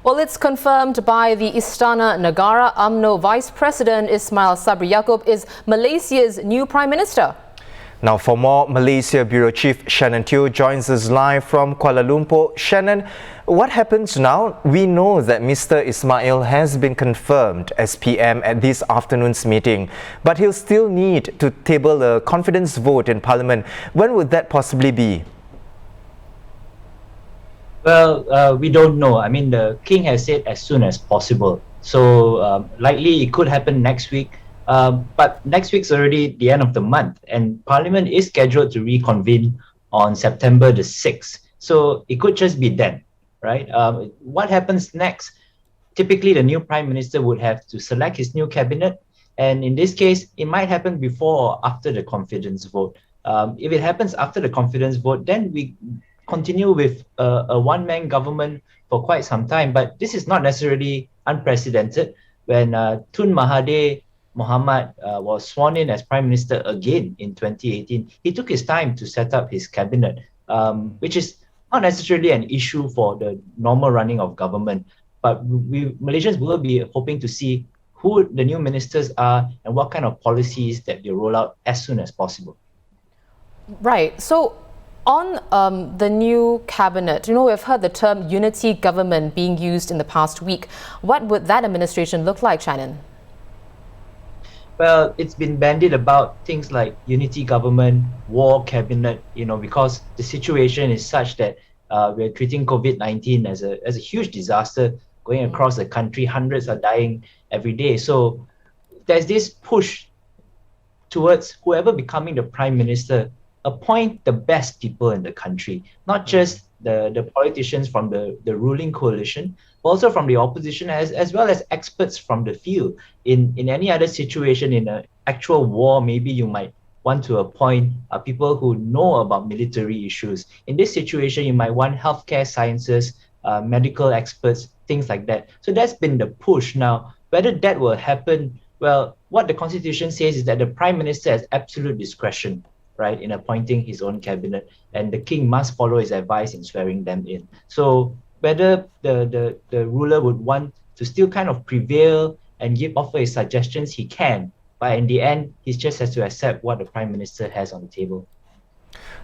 Well, it's confirmed by the Istana Negara. Umno Vice President Ismail Sabri Yaakob is Malaysia's new Prime Minister. Now, for more, Malaysia Bureau Chief Shannon Teo joins us live from Kuala Lumpur. Shannon, what happens now? We know that Mr. Ismail has been confirmed as PM at this afternoon's meeting, but he'll still need to table a confidence vote in Parliament. When would that possibly be? Well, we don't know. I mean, the King has said as soon as possible. So likely it could happen next week. But next week's already the end of the month, and Parliament is scheduled to reconvene on September the 6th. So it could just be then, right? What happens next? Typically, the new Prime Minister would have to select his new cabinet. And in this case, it might happen before or after the confidence vote. If it happens after the confidence vote, then we continue with a one-man government for quite some time. But this is not necessarily unprecedented. When Tun Mahathir Mohamad was sworn in as Prime Minister again in 2018, he took his time to set up his cabinet, which is not necessarily an issue for the normal running of government. But Malaysians will be hoping to see who the new ministers are and what kind of policies that they roll out as soon as possible. Right. So, on the new cabinet, we've heard the term unity government being used in the past week. What would that administration look like, Shannon? Well, it's been bandied about things like unity government, war cabinet, because the situation is such that we're treating COVID-19 as a huge disaster going across the country. Hundreds are dying every day. So there's this push towards whoever becoming the Prime Minister, appoint the best people in the country, not just the politicians from the ruling coalition, but also from the opposition, as well as experts from the field. In any other situation, in an actual war, maybe you might want to appoint people who know about military issues. In this situation, you might want healthcare sciences, medical experts, things like that. So that's been the push. Now, whether that will happen, well, what the Constitution says is that the Prime Minister has absolute discretion, right, in appointing his own cabinet, and the King must follow his advice in swearing them in. So whether the ruler would want to still kind of prevail and offer his suggestions, he can. But in the end, he just has to accept what the Prime Minister has on the table.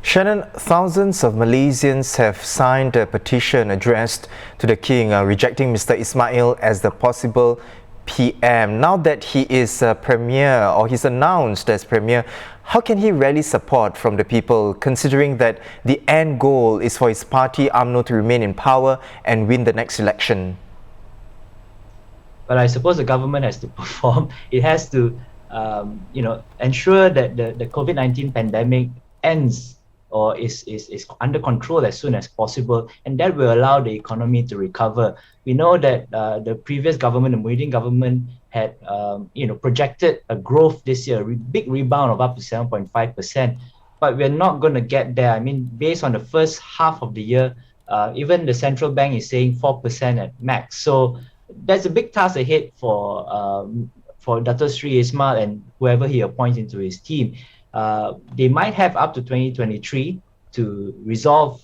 Shannon, thousands of Malaysians have signed a petition addressed to the King rejecting Mr. Ismail as the possible PM. Now that he is Premier, or he's announced as Premier, how can he rally support from the people, considering that the end goal is for his party, UMNO, to remain in power and win the next election? Well, I suppose the government has to perform. It has to, ensure that the COVID-19 pandemic ends or is under control as soon as possible, and that will allow the economy to recover. We know that the previous government, the Muhyiddin government, had projected a growth this year, a big rebound of up to 7.5%, but we're not going to get there. I mean, based on the first half of the year, even the central bank is saying 4% at max. So there's a big task ahead for Dato' Sri Ismail and whoever he appoints into his team. They might have up to 2023 to resolve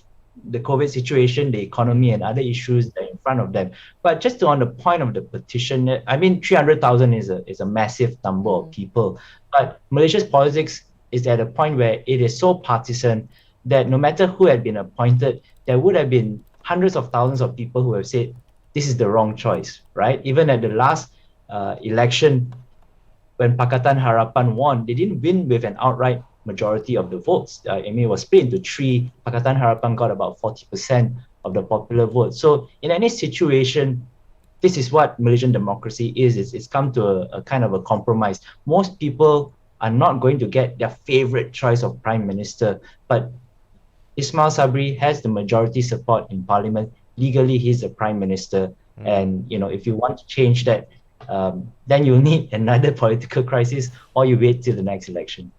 the COVID situation, the economy, and other issues that are in front of them. But just on the point of the petition, I mean, 300,000 is a massive number of people. But Malaysia's politics is at a point where it is so partisan that no matter who had been appointed, there would have been hundreds of thousands of people who have said, this is the wrong choice, right? Even at the last election, when Pakatan Harapan won, they didn't win with an outright majority of the votes. I mean, it was split into three. Pakatan Harapan got about 40% of the popular vote. So in any situation, this is what Malaysian democracy is. It's come to a kind of a compromise. Most people are not going to get their favorite choice of Prime Minister, but Ismail Sabri has the majority support in Parliament. Legally, he's the Prime Minister. And, if you want to change that, then you'll need another political crisis, or you wait till the next election.